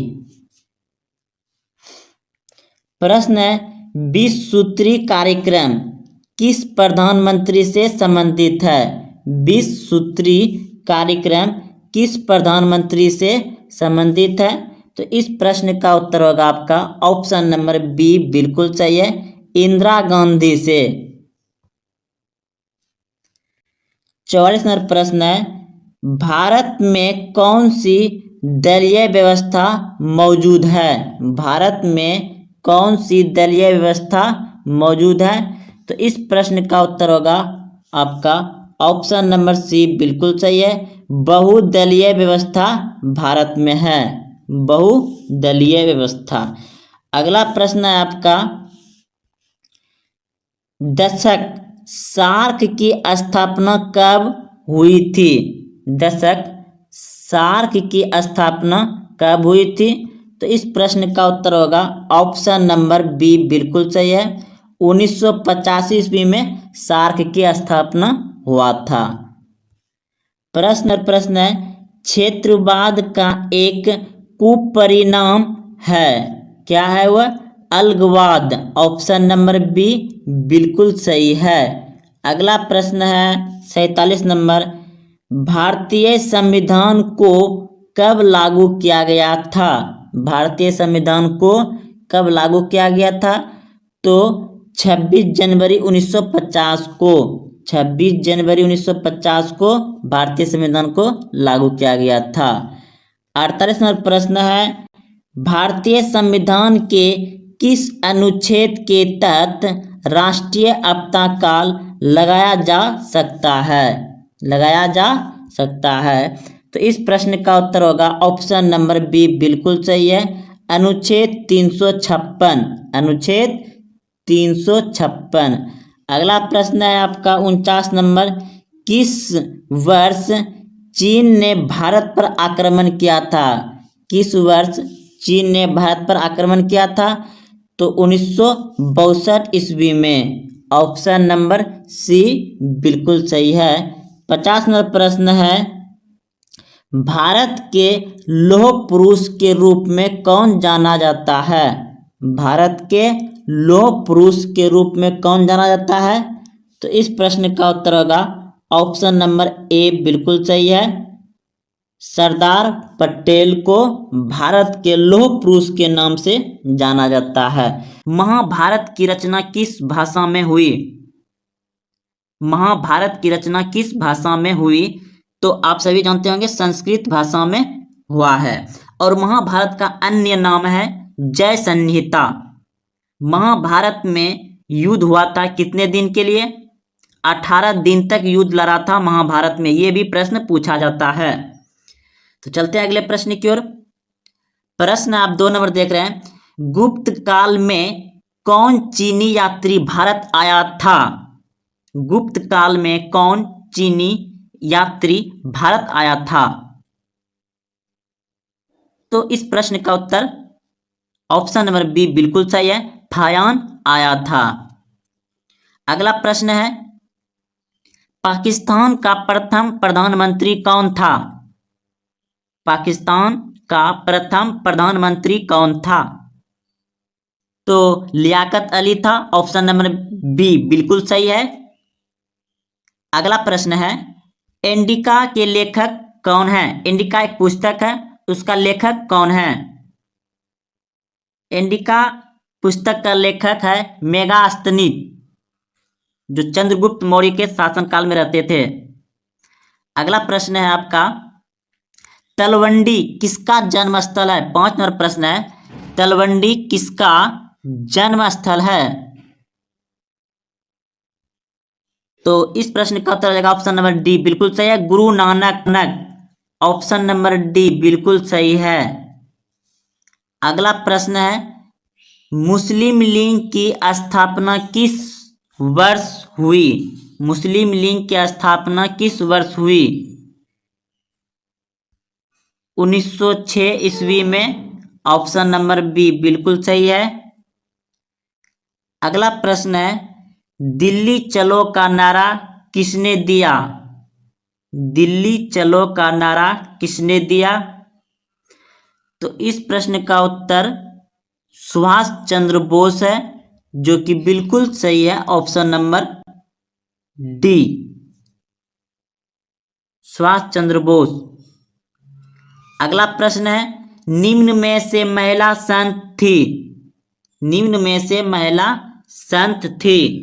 प्रश्न है, 20 सूत्री कार्यक्रम किस प्रधानमंत्री से संबंधित है? 20 सूत्री कार्यक्रम किस प्रधानमंत्री से संबंधित है? तो इस प्रश्न का उत्तर होगा आपका ऑप्शन नंबर बी बिल्कुल सही है, इंदिरा गांधी से। 44 नंबर प्रश्न है, भारत में कौन सी दलीय व्यवस्था मौजूद है? भारत में कौन सी दलीय व्यवस्था मौजूद है? तो इस प्रश्न का उत्तर होगा आपका ऑप्शन नंबर सी बिल्कुल सही है, बहुदलीय व्यवस्था भारत में है, बहुदलीय व्यवस्था। अगला प्रश्न है आपका, दशक सार्क की स्थापना कब हुई थी? दशक सार्क की स्थापना कब हुई थी? तो इस प्रश्न का उत्तर होगा ऑप्शन नंबर बी बिल्कुल सही है, 1985 ईस्वी में सार्क की स्थापना हुआ था। प्रश्न है, क्षेत्रवाद का एक कुपरिणाम है, क्या है वह? अलगवाद। ऑप्शन नंबर बी बिल्कुल सही है। अगला प्रश्न है 47 नंबर, भारतीय संविधान को कब लागू किया गया था? भारतीय संविधान को कब लागू किया गया था? तो 26 जनवरी 1950 को, 26 जनवरी 1950 को भारतीय संविधान को लागू किया गया था। 48 नंबर प्रश्न है, भारतीय संविधान के किस अनुच्छेद के तहत राष्ट्रीय आपातकाल लगाया जा सकता है? लगाया जा सकता है। तो इस प्रश्न का उत्तर होगा ऑप्शन नंबर बी बिल्कुल सही है, अनुच्छेद 356, अनुच्छेद 356। अगला प्रश्न है आपका 49 नंबर, किस वर्ष चीन ने भारत पर आक्रमण किया था? किस वर्ष चीन ने भारत पर आक्रमण किया था? तो 1962 ईस्वी में। ऑप्शन नंबर सी बिल्कुल सही है। 50 नंबर प्रश्न है, भारत के लौह पुरुष के रूप में कौन जाना जाता है? भारत के लौह पुरुष के रूप में कौन जाना जाता है? तो इस प्रश्न का उत्तर होगा ऑप्शन नंबर ए बिल्कुल सही है, सरदार पटेल को भारत के लौह पुरुष के नाम से जाना जाता है। महाभारत की रचना किस भाषा में हुई? महाभारत की रचना किस भाषा में हुई? तो आप सभी जानते होंगे संस्कृत भाषा में हुआ है। और महाभारत का अन्य नाम है जय संहिता। महाभारत में युद्ध हुआ था कितने दिन के लिए? 18 दिन तक युद्ध लड़ा था महाभारत में। यह भी प्रश्न पूछा जाता है। तो चलते हैं अगले प्रश्न की ओर। प्रश्न आप 2 नंबर देख रहे हैं। गुप्त काल में कौन चीनी यात्री भारत आया था? गुप्त काल में कौन चीनी यात्री भारत आया था? तो इस प्रश्न का उत्तर ऑप्शन नंबर बी बिल्कुल सही है, फायान आया था। अगला प्रश्न है, पाकिस्तान का प्रथम प्रधानमंत्री कौन था? पाकिस्तान का प्रथम प्रधानमंत्री कौन था? तो लियाकत अली था। ऑप्शन नंबर बी बिल्कुल सही है। अगला प्रश्न है, इंडिका के लेखक कौन है? इंडिका एक पुस्तक है, उसका लेखक कौन है? इंडिका पुस्तक का लेखक है मेगास्थनीज, जो चंद्रगुप्त मौर्य के शासनकाल में रहते थे। अगला प्रश्न है आपका, तलवंडी किसका जन्म स्थल है? 5 नंबर प्रश्न है, तलवंडी किसका जन्म स्थल है? तो इस प्रश्न का उत्तर हो जाएगा ऑप्शन नंबर डी बिल्कुल सही है, Guru Nanak. Option number D बिल्कुल सही है। अगला प्रश्न है, मुस्लिम लीग की स्थापना किस वर्ष हुई? मुस्लिम लीग की स्थापना किस वर्ष हुई? 1906 ईस्वी में। ऑप्शन नंबर बी बिल्कुल सही है। अगला प्रश्न है, दिल्ली चलो का नारा किसने दिया? दिल्ली चलो का नारा किसने दिया? तो इस प्रश्न का उत्तर सुभाष चंद्र बोस है, जो कि बिल्कुल सही है। Option number D Subhash Chandra Bose. अगला प्रश्न है, निम्न में से महिला संत थी? निम्न में से महिला संत थी?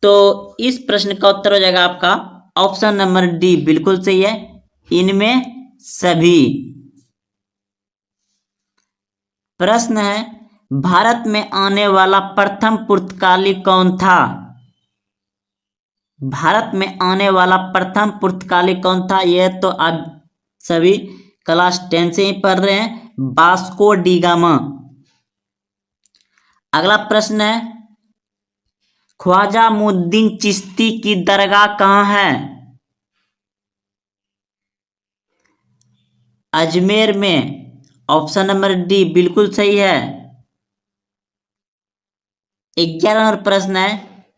तो इस प्रश्न का उत्तर हो जाएगा आपका ऑप्शन नंबर डी बिल्कुल सही है, इनमें सभी। प्रश्न है, भारत में आने वाला प्रथम पुर्तगाली कौन था? भारत में आने वाला प्रथम पुर्तगाली कौन था? यह तो आप सभी क्लास 10 से ही पढ़ रहे हैं, वास्को डी गामा। अगला प्रश्न है, ख्वाजा मुइनुद्दीन चिश्ती की दरगाह कहाँ है? अजमेर में। ऑप्शन नंबर डी बिल्कुल सही है। 11 नंबर प्रश्न है,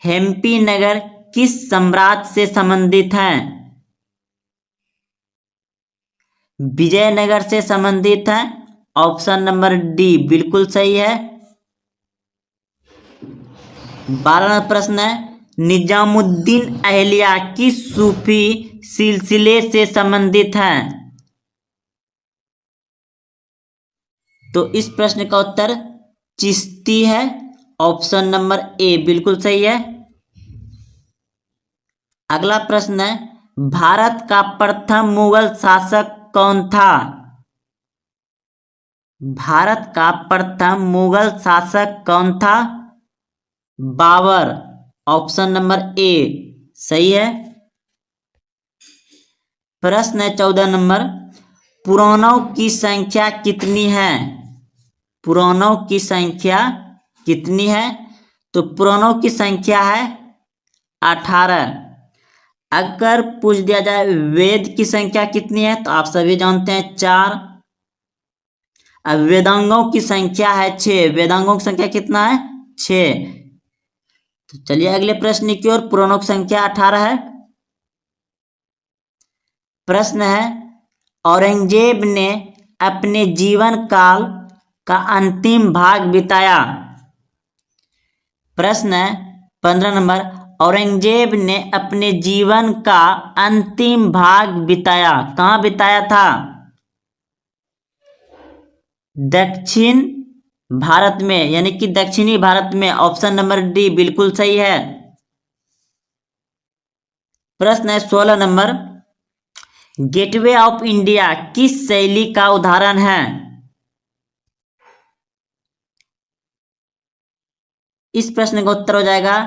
हेम्पी नगर किस साम्राज्य से संबंधित है? विजयनगर से संबंधित है। ऑप्शन नंबर डी बिल्कुल सही है। 12 नंबर प्रश्न है, निजामुद्दीन अहलिया किस सूफी सिलसिले से संबंधित है? तो इस प्रश्न का उत्तर चिश्ती है। ऑप्शन नंबर ए बिल्कुल सही है। अगला प्रश्न है, भारत का प्रथम मुगल शासक कौन था? भारत का प्रथम मुगल शासक कौन था? बाबर। ऑप्शन नंबर ए सही है। प्रश्न है 14 नंबर, पुराणों की संख्या कितनी है? पुराणों की संख्या कितनी है? तो पुराणों की संख्या है 18। अगर पूछ दिया जाए वेद की संख्या कितनी है, तो आप सभी जानते हैं 4। अब वेदांगों की संख्या है 6। वेदांगों की संख्या कितना है? 6। तो चलिए अगले प्रश्न की ओर। पुराणों की संख्या 18 है। प्रश्न है, औरंगजेब ने अपने जीवन काल का अंतिम भाग बिताया। प्रश्न है 15 नंबर, औरंगजेब ने अपने जीवन का अंतिम भाग बिताया? कहाँ बिताया था? दक्षिण भारत में, यानी कि दक्षिणी भारत में। ऑप्शन नंबर डी बिल्कुल सही है। प्रश्न है 16 नंबर, गेटवे ऑफ इंडिया किस शैली का उदाहरण है? इस प्रश्न का उत्तर हो जाएगा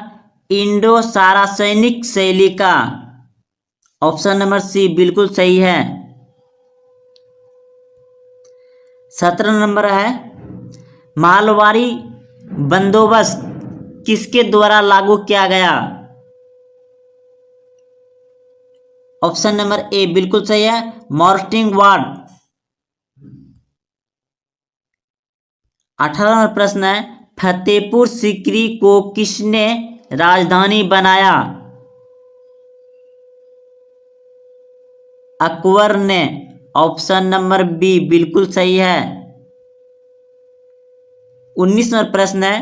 इंडो सारासैनिक शैली का। ऑप्शन नंबर सी बिल्कुल सही है। 17 नंबर है, मालवाड़ी बंदोबस्त किसके द्वारा लागू किया गया? ऑप्शन नंबर ए बिल्कुल सही है, मार्टिन वार्ड। 18 नंबर प्रश्न है, फतेहपुर सीकरी को किसने राजधानी बनाया? अकबर ने। ऑप्शन नंबर बी बिल्कुल सही है। 19 नंबर प्रश्न है,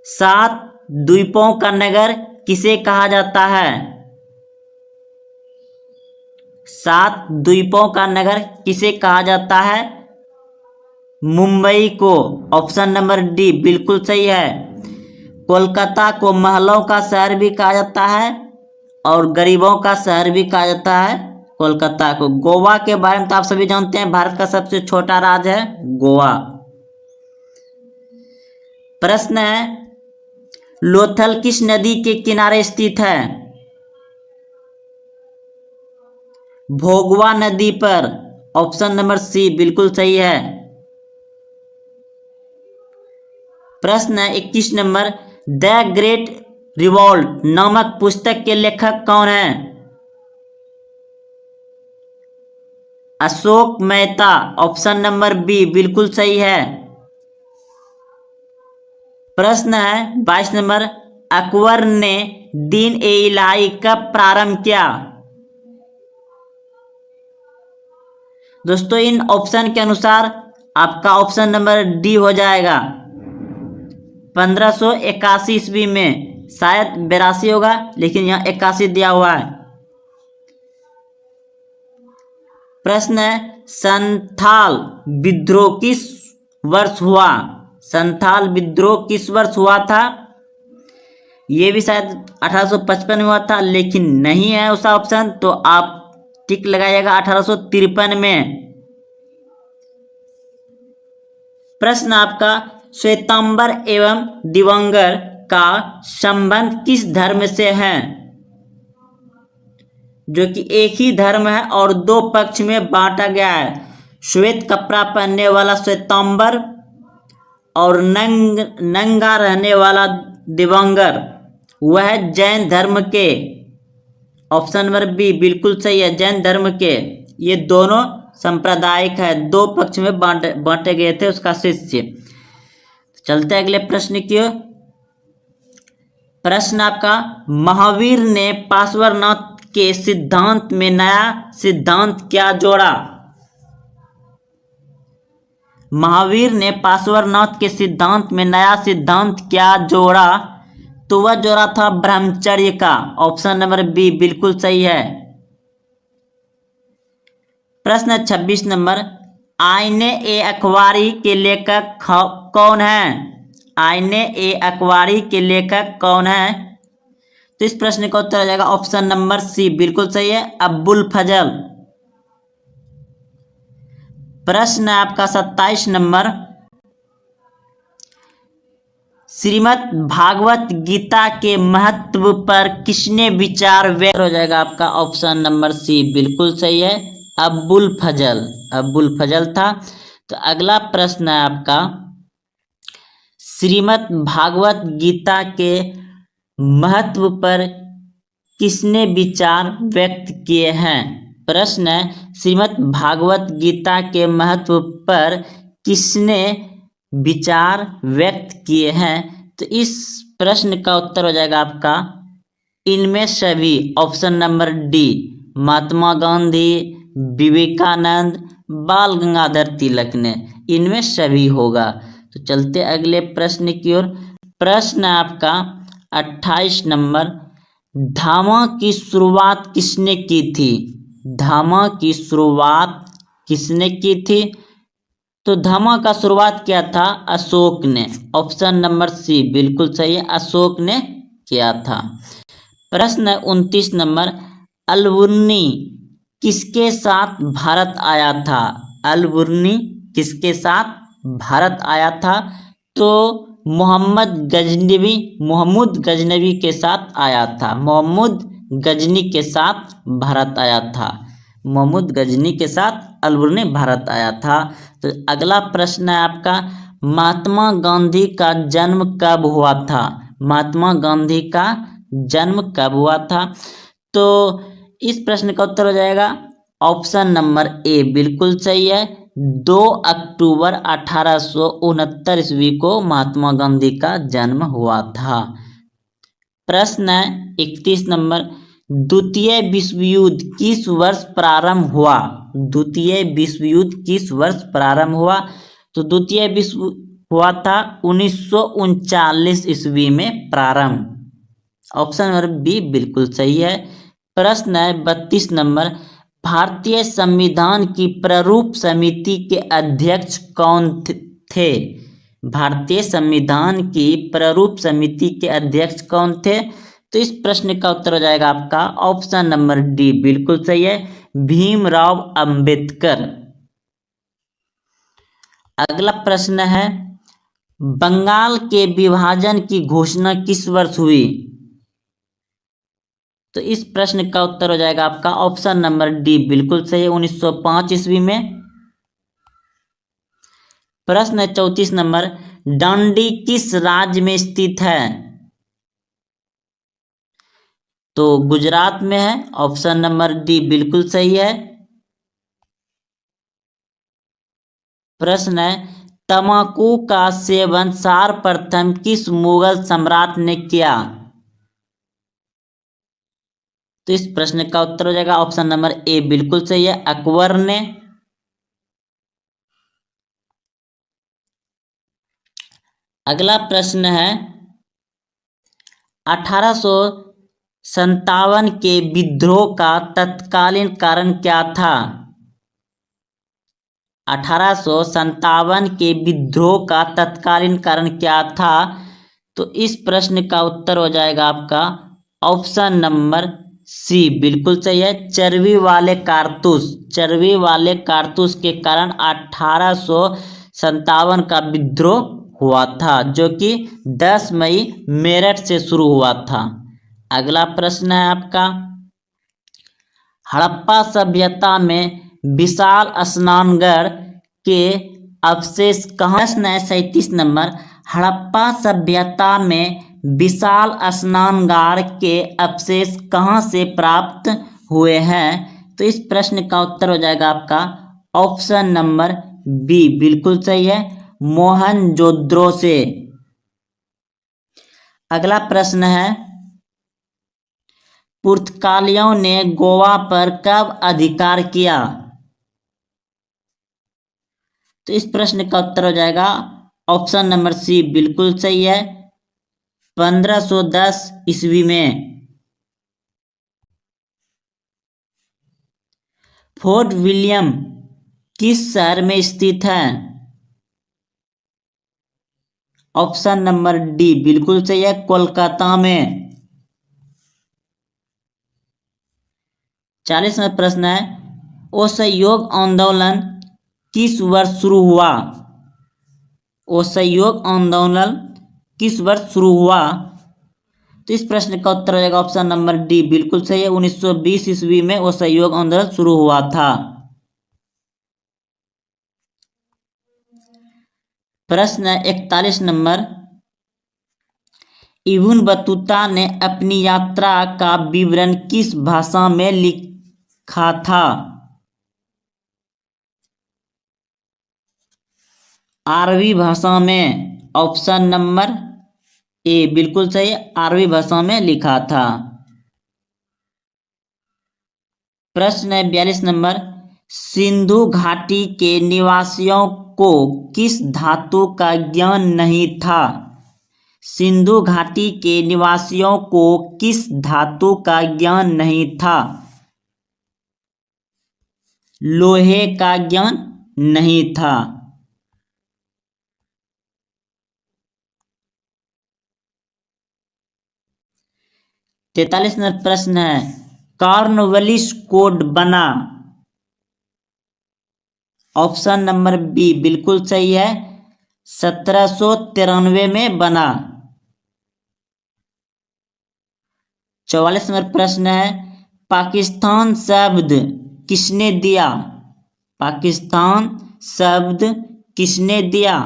7 द्वीपों का नगर किसे कहा जाता है? 7 द्वीपों का नगर किसे कहा जाता है? मुंबई को। ऑप्शन नंबर डी बिल्कुल सही है। कोलकाता को महलों का शहर भी कहा जाता है और गरीबों का शहर भी कहा जाता है कोलकाता को। गोवा के बारे में तो आप सभी जानते हैं, भारत का सबसे छोटा राज्य है गोवा। प्रश्न है, लोथल किस नदी के किनारे स्थित है? भोगवा नदी पर। ऑप्शन नंबर सी बिल्कुल सही है। प्रश्न है 21 नंबर, द ग्रेट रिवॉल्ट नामक पुस्तक के लेखक कौन है? Ashok Mehta. Option number B बिल्कुल सही है। प्रश्न है 22 नंबर, अकबर ने दीन ए इलाही कब प्रारंभ किया? दोस्तों इन ऑप्शन के अनुसार आपका ऑप्शन नंबर डी हो जाएगा 1581 ईस्वी में। शायद 82 होगा, लेकिन यहाँ 81 दिया हुआ है। प्रश्न है, संथाल विद्रोह किस वर्ष हुआ? संथाल विद्रोह किस वर्ष हुआ था? ये भी शायद 1855 में हुआ था, लेकिन नहीं है उसका ऑप्शन, तो आप टिक लगाइएगा 1853 में। प्रश्न आपका, श्वेतांबर एवं दिगंबर का संबंध किस धर्म से है? जो कि एक ही धर्म है और दो पक्ष में बांटा गया है। श्वेत कपड़ा पहनने वाला श्वेतांबर और नंगा रहने वाला दिगंबर, वह जैन धर्म के। ऑप्शन नंबर बी बिल्कुल सही है, जैन धर्म के। ये दोनों सांप्रदायिक है, दो पक्ष में बांटे गए थे उसका शिष्य। चलते अगले प्रश्न की ओर। प्रश्न आपका, महावीर ने पार्श्वनाथ के सिद्धांत में नया सिद्धांत क्या जोड़ा? महावीर ने पार्श्वनाथ के सिद्धांत में नया सिद्धांत क्या जोड़ा? तो वह जोड़ा था ब्रह्मचर्य का। ऑप्शन नंबर बी बिल्कुल सही है। प्रश्न 26 नंबर, आईने ए अखबारी के लेखक कौन है? आईने ए अखबारी के लेखक कौन है? तो इस प्रश्न का उत्तर हो जाएगा ऑप्शन नंबर सी बिल्कुल सही है, अब्बुल फजल। प्रश्न आपका 27 नंबर, श्रीमद् भागवत गीता के महत्व पर किसने विचार व्यक्त? हो जाएगा आपका ऑप्शन नंबर सी बिल्कुल सही है, अब्बुल फजल। अब्बुल फजल था। तो अगला प्रश्न है आपका, श्रीमद् भागवत गीता के महत्व पर किसने विचार व्यक्त किए हैं? प्रश्न है, श्रीमद् भागवत गीता के महत्व पर किसने विचार व्यक्त किए हैं? तो इस प्रश्न का उत्तर हो जाएगा आपका इनमें सभी। Option number D, Mahatma Gandhi, Vivekananda, बाल गंगाधर तिलक ने। इनमें सभी होगा। तो चलते अगले प्रश्न की ओर। प्रश्न आपका 28 नंबर, धामा की शुरुआत किसने की थी? धामा की शुरुआत किसने की थी? तो धामा का शुरुआत किया था अशोक ने। ऑप्शन नंबर सी बिल्कुल सही है, अशोक ने किया था। प्रश्न 29 नंबर, अलबुर्नी किसके साथ भारत आया था? अलबुर्नी किसके साथ भारत आया था? तो मोहम्मद गजनवी के साथ आया था। मोहम्मद गजनी के साथ भारत आया था। मोहम्मद गजनी के साथ अलबुर्नी भारत आया था। तो अगला प्रश्न है आपका, महात्मा गांधी का जन्म कब हुआ था? महात्मा गांधी का जन्म कब हुआ था? तो इस प्रश्न का उत्तर हो जाएगा ऑप्शन नंबर ए बिल्कुल सही है। 2 अक्टूबर 1869 ईस्वी को महात्मा गांधी का जन्म हुआ था। प्रश्न है 31 नंबर, द्वितीय विश्व युद्ध किस वर्ष प्रारंभ हुआ? द्वितीय विश्व युद्ध किस वर्ष प्रारंभ हुआ? तो द्वितीय विश्व हुआ था 1939 ईस्वी में प्रारंभ। ऑप्शन नंबर बी बिल्कुल सही है। प्रश्न है 32 नंबर, भारतीय संविधान की प्रारूप समिति के अध्यक्ष कौन थे? भारतीय संविधान की प्रारूप समिति के अध्यक्ष कौन थे? तो इस प्रश्न का उत्तर हो जाएगा आपका ऑप्शन नंबर डी बिल्कुल सही है, भीमराव अंबेडकर। अगला प्रश्न है, बंगाल के विभाजन की घोषणा किस वर्ष हुई? तो इस प्रश्न का उत्तर हो जाएगा आपका ऑप्शन नंबर डी बिल्कुल सही है, 1905 ईस्वी में। प्रश्न है 34 नंबर, डांडी किस राज्य में स्थित है? तो गुजरात में है। ऑप्शन नंबर डी बिल्कुल सही है। प्रश्न है, तंबाकू का सेवन सर्वप्रथम किस मुगल सम्राट ने किया? तो इस प्रश्न का उत्तर हो जाएगा ऑप्शन नंबर ए बिल्कुल सही है, अकबर ने। अगला प्रश्न है, 1857 के विद्रोह का तत्कालीन कारण क्या था? 1857 के विद्रोह का तत्कालीन कारण क्या था? तो इस प्रश्न का उत्तर हो जाएगा आपका ऑप्शन नंबर सी बिल्कुल सही है, चर्बी वाले कारतूस। चर्बी वाले कारतूस के कारण 1857 का विद्रोह हुआ था, जो कि 10 मई मेरठ से शुरू हुआ था। अगला प्रश्न है आपका, हड़प्पा सभ्यता में विशाल स्नानघर के अवशेष कहाँ? प्रश्न है 37 नंबर, हड़प्पा सभ्यता में विशाल स्नानघर के अवशेष कहाँ से प्राप्त हुए हैं? तो इस प्रश्न का उत्तर हो जाएगा आपका ऑप्शन नंबर बी बिल्कुल सही है, मोहनजोदड़ो से। अगला प्रश्न है, पुर्तगालियों ने गोवा पर कब अधिकार किया? तो इस प्रश्न का उत्तर हो जाएगा ऑप्शन नंबर सी बिल्कुल सही है, 1510 ईस्वी में। फोर्ट विलियम किस शहर में स्थित है? ऑप्शन नंबर डी बिल्कुल सही है, कोलकाता में। 40वां प्रश्न है, असहयोग आंदोलन किस वर्ष शुरू हुआ? असहयोग आंदोलन किस वर्ष शुरू हुआ? तो इस प्रश्न का उत्तर हो जाएगा ऑप्शन नंबर डी बिल्कुल सही है, 1920 ईस्वी में असहयोग आंदोलन शुरू हुआ था। प्रश्न 41 नंबर, इब्न बतूता ने अपनी यात्रा का विवरण किस भाषा में लिखा था? अरबी भाषा में। ऑप्शन नंबर ए बिल्कुल सही, अरबी भाषा में लिखा था। प्रश्न 42 नंबर, सिंधु घाटी के निवासियों को किस धातु का ज्ञान नहीं था? सिंधु घाटी के निवासियों को किस धातु का ज्ञान नहीं था? लोहे का ज्ञान नहीं था। 43 नंबर प्रश्न है, कॉर्नवालिस कोड बना? ऑप्शन नंबर बी बिल्कुल सही है, 1793 में बना। 44 नंबर प्रश्न है, पाकिस्तान शब्द किसने दिया? पाकिस्तान शब्द किसने दिया?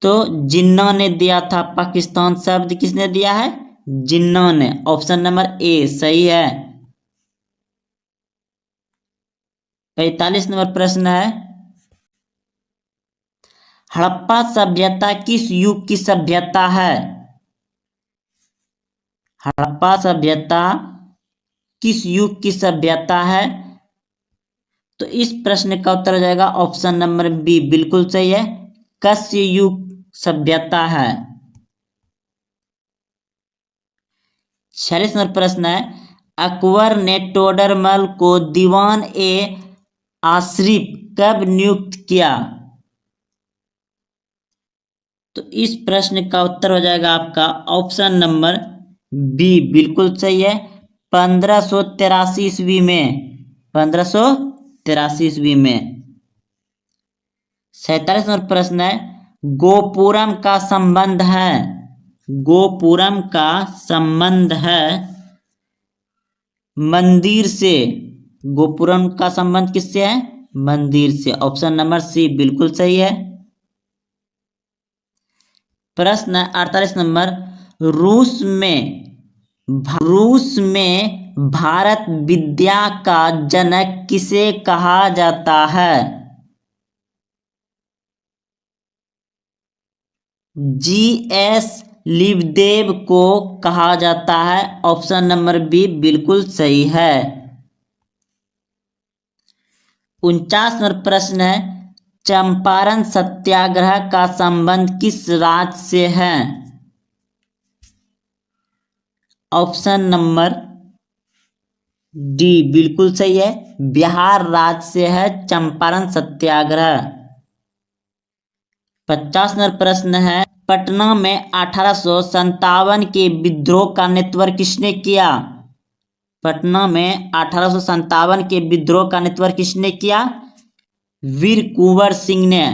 तो जिन्ना ने दिया था। पाकिस्तान शब्द किसने दिया है? जिन्ना ने। ऑप्शन नंबर ए सही है। 45 नंबर प्रश्न है, हड़प्पा सभ्यता किस युग की सभ्यता है? हड़प्पा सभ्यता किस युग की सभ्यता है? तो इस प्रश्न का उत्तर हो जाएगा ऑप्शन नंबर बी बिल्कुल सही है, कस्य युग सभ्यता है। 46 नंबर प्रश्न है, अकबर ने टोडरमल को दीवान ए आसरिफ कब नियुक्त किया? तो इस प्रश्न का उत्तर हो जाएगा आपका ऑप्शन नंबर बी बिल्कुल सही है, 1583 ईस्वी में। 1583 ईस्वी में। 47 नंबर प्रश्न है, गोपुरम का संबंध है? गोपुरम का संबंध है मंदिर से। गोपुरम का संबंध किससे है? मंदिर से। ऑप्शन नंबर सी बिल्कुल सही है। प्रश्न 48 नंबर, रूस में भारत विद्या का जनक किसे कहा जाता है? जी.एस. लिवदेव को कहा जाता है। ऑप्शन नंबर बी बिल्कुल सही है। 49 नंबर प्रश्न है, चंपारण सत्याग्रह का संबंध किस राज्य से है? ऑप्शन नंबर डी बिल्कुल सही है, बिहार राज्य से है चंपारण सत्याग्रह। 50 नंबर प्रश्न है, पटना में 1857 के विद्रोह का नेतृत्व किसने किया? पटना में 1857 के विद्रोह का नेतृत्व किसने किया? वीर कुंवर सिंह ने।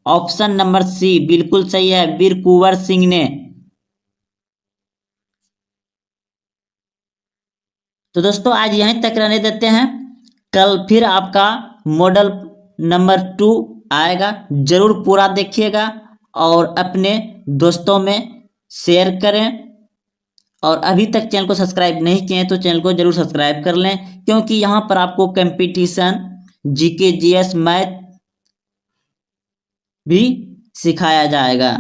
ऑप्शन नंबर सी बिल्कुल सही है, वीर कुंवर सिंह ने। तो दोस्तों आज यहीं तक रहने देते हैं, कल फिर आपका मॉडल नंबर 2 आएगा, जरूर पूरा देखिएगा और अपने दोस्तों में शेयर करें। और अभी तक चैनल को सब्सक्राइब नहीं किए हैं तो चैनल को जरूर सब्सक्राइब कर लें, क्योंकि यहाँ पर आपको कंपटीशन, जीके, जीएस, मैथ भी सिखाया जाएगा।